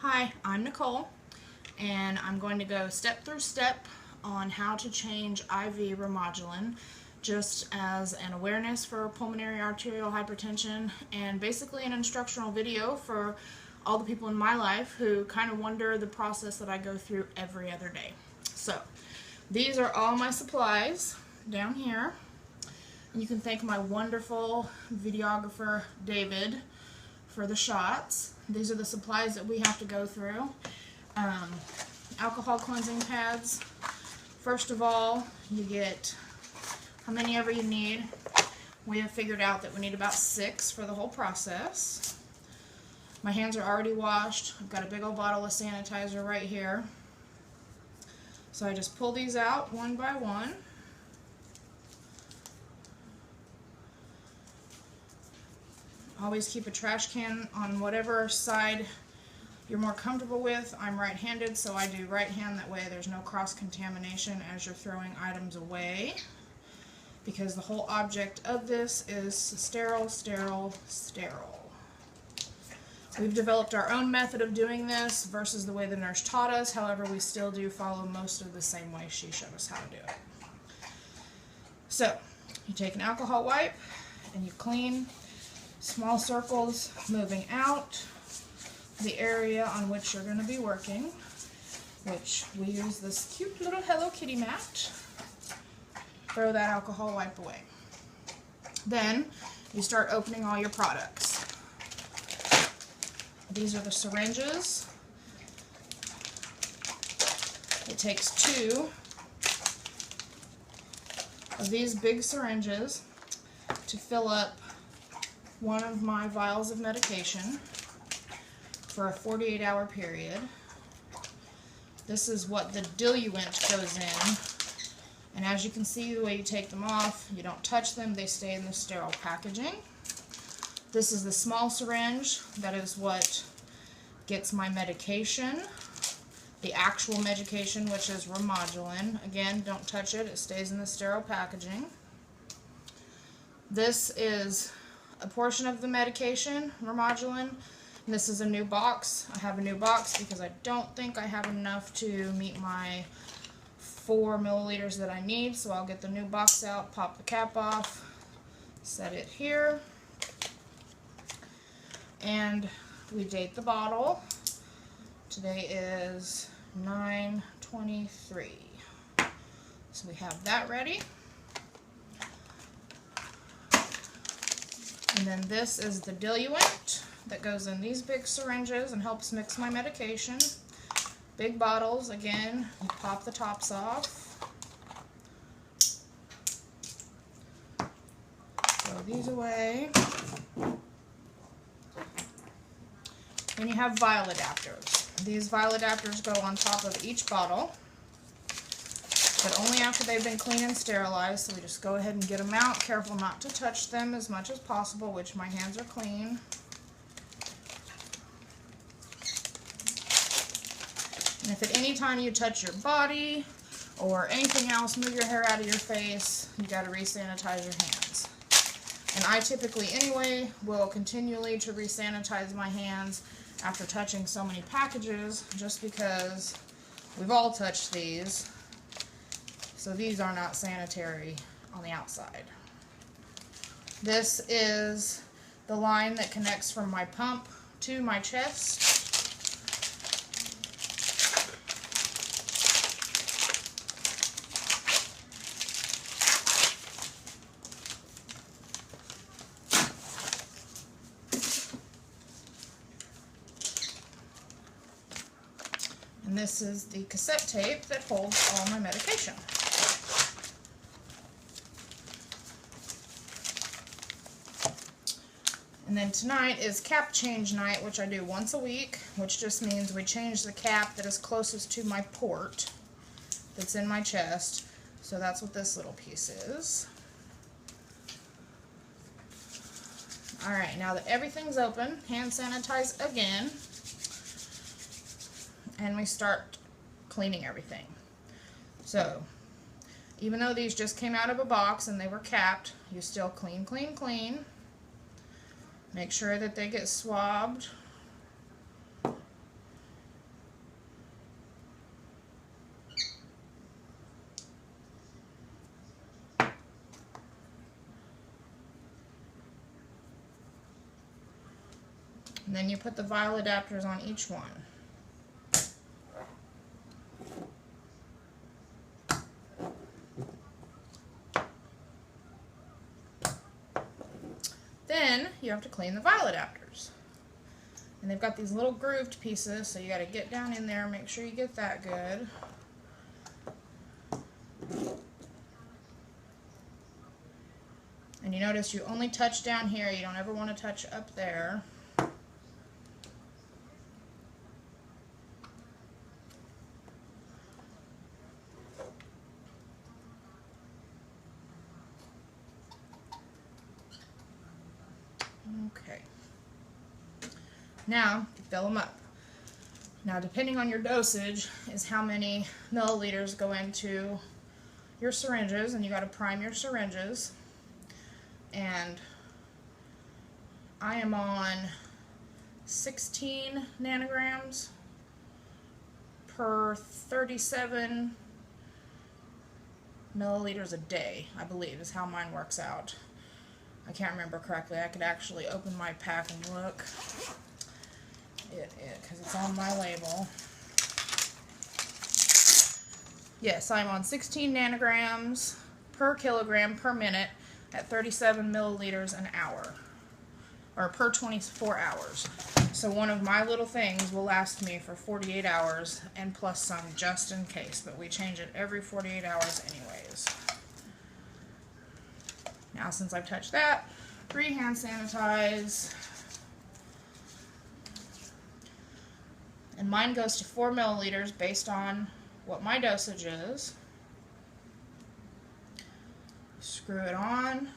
Hi, I'm Nicole, and I'm going to go step through step on how to change IV Remodulin, just as an awareness for pulmonary arterial hypertension, and basically an instructional video for all the people in my life who kind of wonder the process that I go through every other day. So, these are all my supplies down here. You can thank my wonderful videographer, David, for the shots. These are the supplies that we have to go through. Alcohol cleansing pads. First of all, you get how many ever you need. We have figured out that we need about 6 for the whole process. My hands are already washed. I've got a big old bottle of sanitizer right here. So I just pull these out one by one. Always keep a trash can on whatever side you're more comfortable with. I'm right-handed, so I do right hand. That way there's no cross-contamination as you're throwing items away. Because the whole object of this is sterile, sterile, sterile. We've developed our own method of doing this versus the way the nurse taught us. However, we still do follow most of the same way she showed us how to do it. So, you take an alcohol wipe and you clean small circles moving out the area on which you're going to be working, which we use this cute little Hello Kitty mat. Throw that alcohol wipe away. Then you start opening all your products. These are the syringes. It takes 2 of these big syringes to fill up one of my vials of medication for a 48-hour period. This is what the diluent goes in, and as you can see, the way you take them off, you don't touch them, they stay in the sterile packaging. This is the small syringe. That is what gets my medication, the actual medication, which is Remodulin. Again, don't touch it, it stays in the sterile packaging. This is a portion of the medication, Remodulin, and this is a new box. I have a new box because I don't think I have enough to meet my 4 milliliters that I need, so I'll get the new box out, pop the cap off, set it here, and we date the bottle. Today is 9/23, so we have that ready. And then this is the diluent that goes in these big syringes and helps mix my medication. Big bottles, again, you pop the tops off. Throw these away. Then you have vial adapters. These vial adapters go on top of each bottle, but only after they've been cleaned and sterilized, so we just go ahead and get them out. Careful not to touch them as much as possible, which my hands are clean. And if at any time you touch your body or anything else, move your hair out of your face, you got to re-sanitize your hands. And I typically, anyway, will continually to re-sanitize my hands after touching so many packages, just because we've all touched these. So these are not sanitary on the outside. This is the line that connects from my pump to my chest. And this is the cassette tape that holds all my medication. And then tonight is cap change night, which I do once a week, which just means we change the cap that is closest to my port that's in my chest. So that's what this little piece is. Alright, now that everything's open, hand sanitize again, and we start cleaning everything. So, even though these just came out of a box and they were capped, you still clean, clean, clean. Make sure that they get swabbed And then you put the vial adapters on each one. Then you have to clean the vial adapters. And they've got these little grooved pieces, so you got to get down in there, make sure you get that good. And you notice you only touch down here, you don't ever want to touch up there. Okay. Now, fill them up. Now, depending on your dosage is how many milliliters go into your syringes, and you got to prime your syringes. And I am on 16 nanograms per 37 milliliters a day, I believe, is how mine works out. I can't remember correctly. I could actually open my pack and look. Because it's on my label. Yes, I'm on 16 nanograms per kilogram per minute at 37 milliliters an hour, or per 24 hours. So one of my little things will last me for 48 hours, and plus some just in case, but we change it every 48 hours anyways. Now, since I've touched that, hand sanitize. And mine goes to 4 milliliters based on what my dosage is. Screw it on,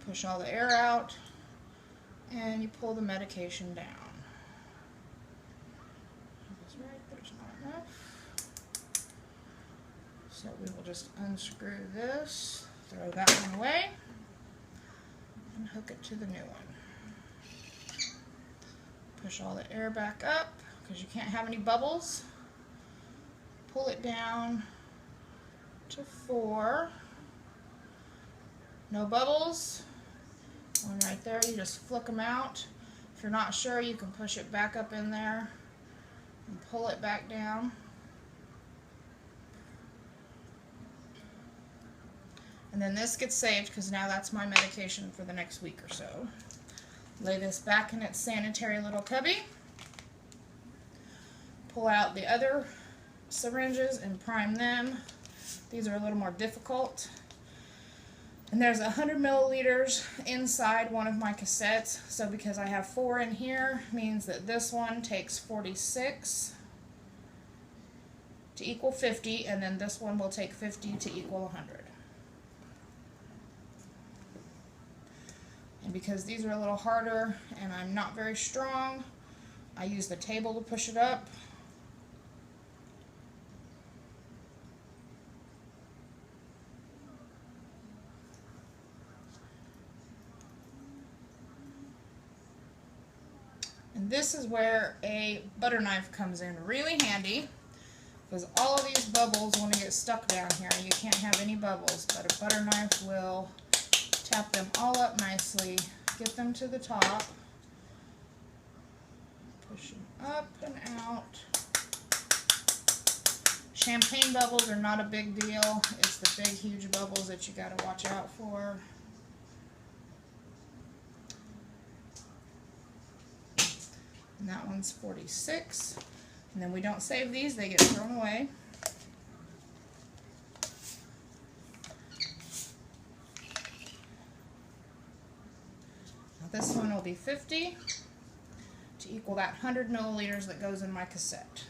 push all the air out, and you pull the medication down. That's right, there's not enough. So we will just unscrew this, throw that one away, and hook it to the new one. Push all the air back up because you can't have any bubbles. Pull it down to 4. No bubbles. One right there, you just flick them out. If you're not sure, you can push it back up in there and pull it back down. And then this gets saved because now that's my medication for the next week or so. Lay this back in its sanitary little cubby. Pull out the other syringes and prime them. These are a little more difficult. And there's 100 milliliters inside one of my cassettes. So because I have 4 in here, means that this one takes 46 to equal 50, and then this one will take 50 to equal 100. And because these are a little harder and I'm not very strong, I use the table to push it up. And this is where a butter knife comes in really handy, because all of these bubbles want to get stuck down here. You can't have any bubbles, but a butter knife will tap them all up nicely, get them to the top, push them up and out. Champagne bubbles are not a big deal. It's the big, huge bubbles that you got to watch out for. And that one's 46. And then we don't save these, they get thrown away. This one will be 50 to equal that 100 milliliters that goes in my cassette.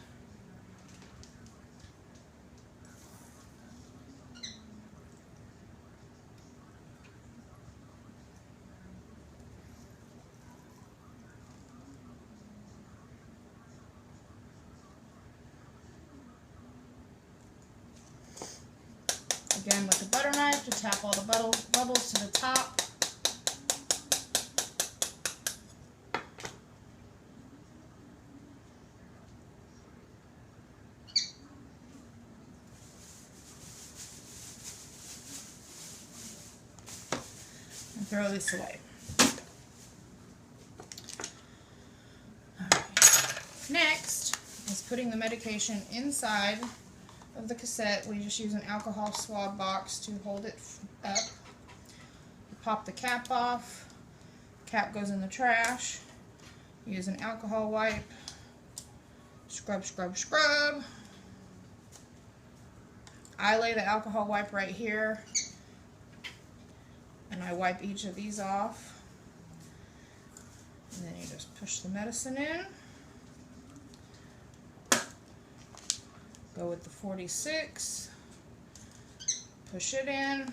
Again with the butter knife to tap all the bubbles to the top. And throw this away. Next is putting the medication inside of the cassette. We just use an alcohol swab box to hold it up. Pop the cap off. Cap goes in the trash. Use an alcohol wipe. Scrub, scrub, scrub. I lay the alcohol wipe right here, and I wipe each of these off. And then you just push the medicine in. Go with the 46. Push it in.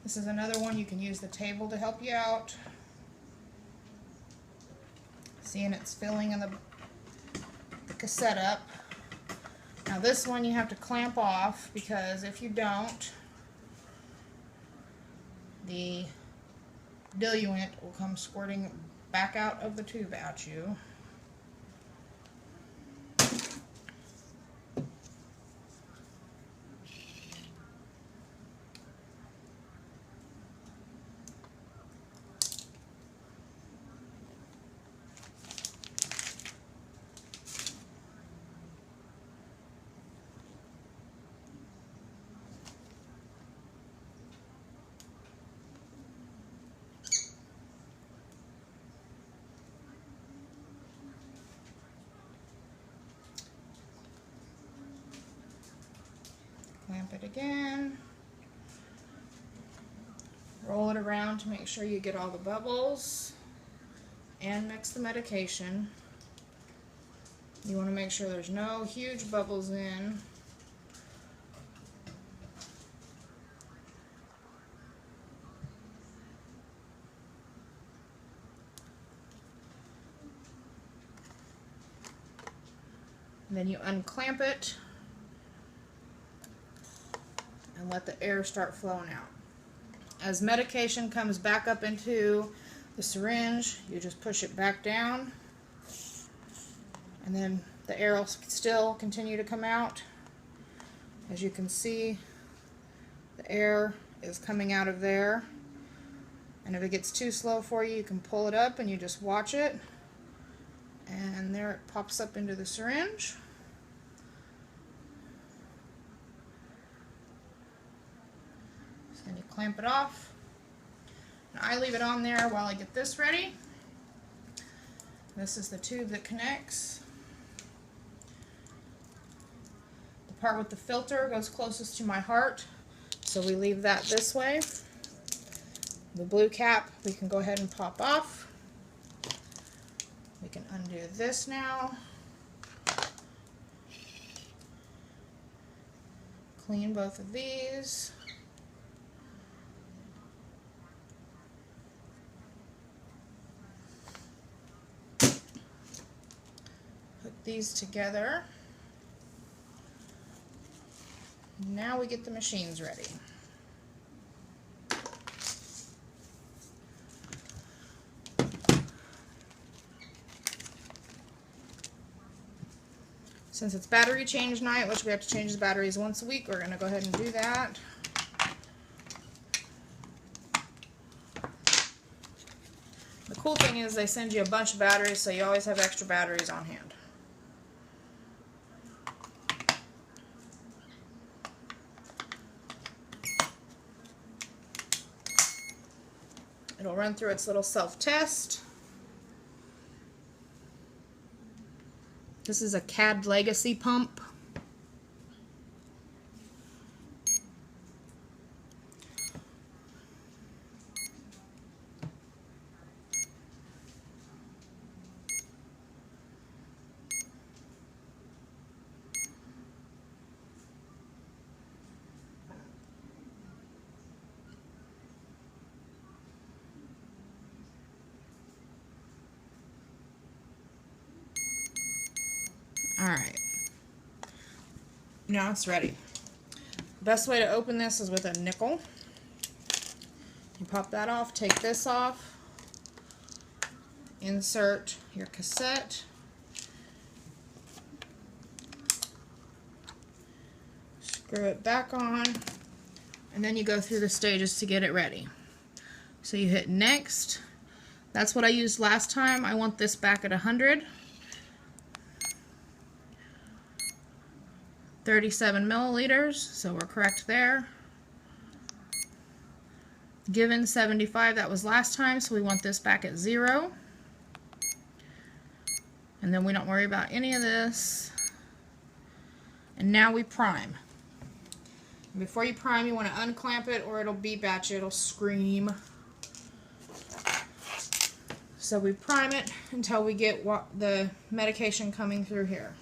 This is another one you can use the table to help you out. Seeing it's filling in the cassette up. Now this one you have to clamp off, because if you don't, the diluent will come squirting back out of the tube at you. Clamp it again. Roll it around to make sure you get all the bubbles, and mix the medication. You want to make sure there's no huge bubbles in. And then you unclamp it and let the air start flowing out. As medication comes back up into the syringe, you just push it back down, and then the air will still continue to come out. As you can see, the air is coming out of there, and if it gets too slow for you, you can pull it up and you just watch it, and there it pops up into the syringe. Then you clamp it off. And I leave it on there while I get this ready. This is the tube that connects. The part with the filter goes closest to my heart, so we leave that this way. The blue cap we can go ahead and pop off. We can undo this now. Clean both of these. These together. Now we get the machines ready. Since it's battery change night, which we have to change the batteries once a week, we're going to go ahead and do that. The cool thing is they send you a bunch of batteries, so you always have extra batteries on hand. It'll run through its little self-test. This is a CAD Legacy pump. Alright, now it's ready. Best way to open this is with a nickel. You pop that off, take this off, insert your cassette, screw it back on, and then you go through the stages to get it ready. So you hit next. That's what I used last time. I want this back at 100. 37 milliliters, so we're correct there. Given 75, that was last time, so we want this back at 0. And then we don't worry about any of this. And now we prime. Before you prime, you want to unclamp it or it'll beep at you, it'll scream. So we prime it until we get the medication coming through here.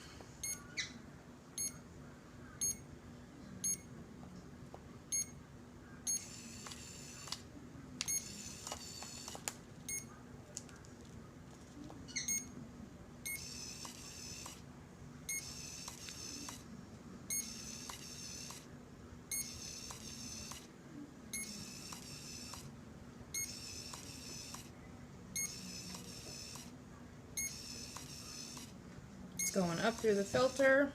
Going up through the filter.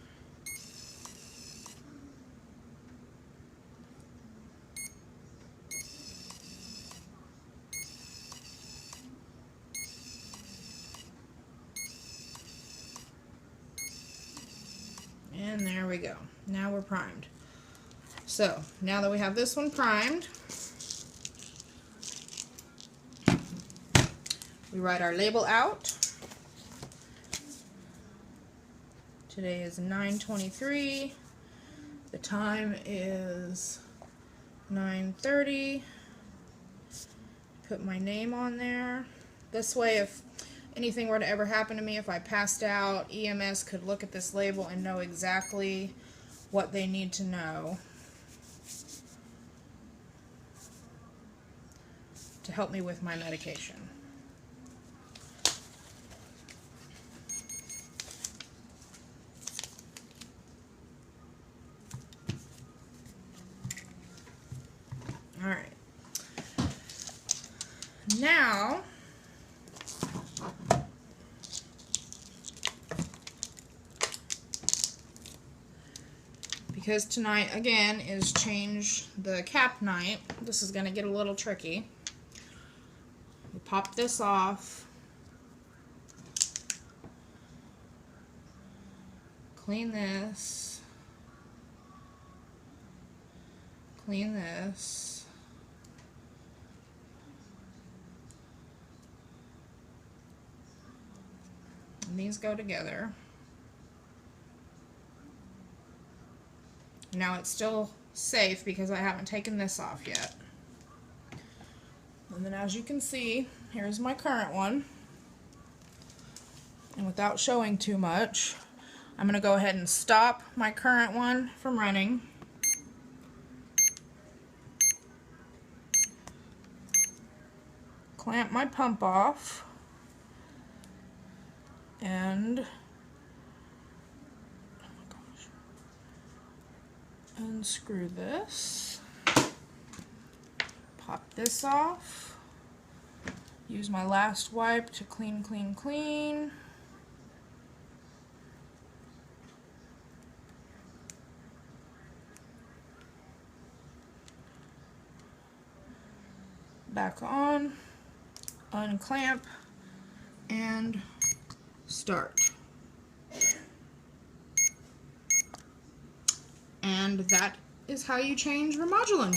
And there we go. Now we're primed. So now that we have this one primed, we write our label out. Today is 9/23. The time is 9:30. Put my name on there. This way, if anything were to ever happen to me, if I passed out, EMS could look at this label and know exactly what they need to know to help me with my medication. Alright, now because tonight again is change the cap night, this is going to get a little tricky. We pop this off, clean this, clean this. And these go together. Now it's still safe because I haven't taken this off yet. And then as you can see, here's my current one. And without showing too much, I'm going to go ahead and stop my current one from running. Clamp my pump off. And unscrew this, pop this off, use my last wipe to clean, clean, clean. Back on, unclamp, and start. And that is how you change Remodulin.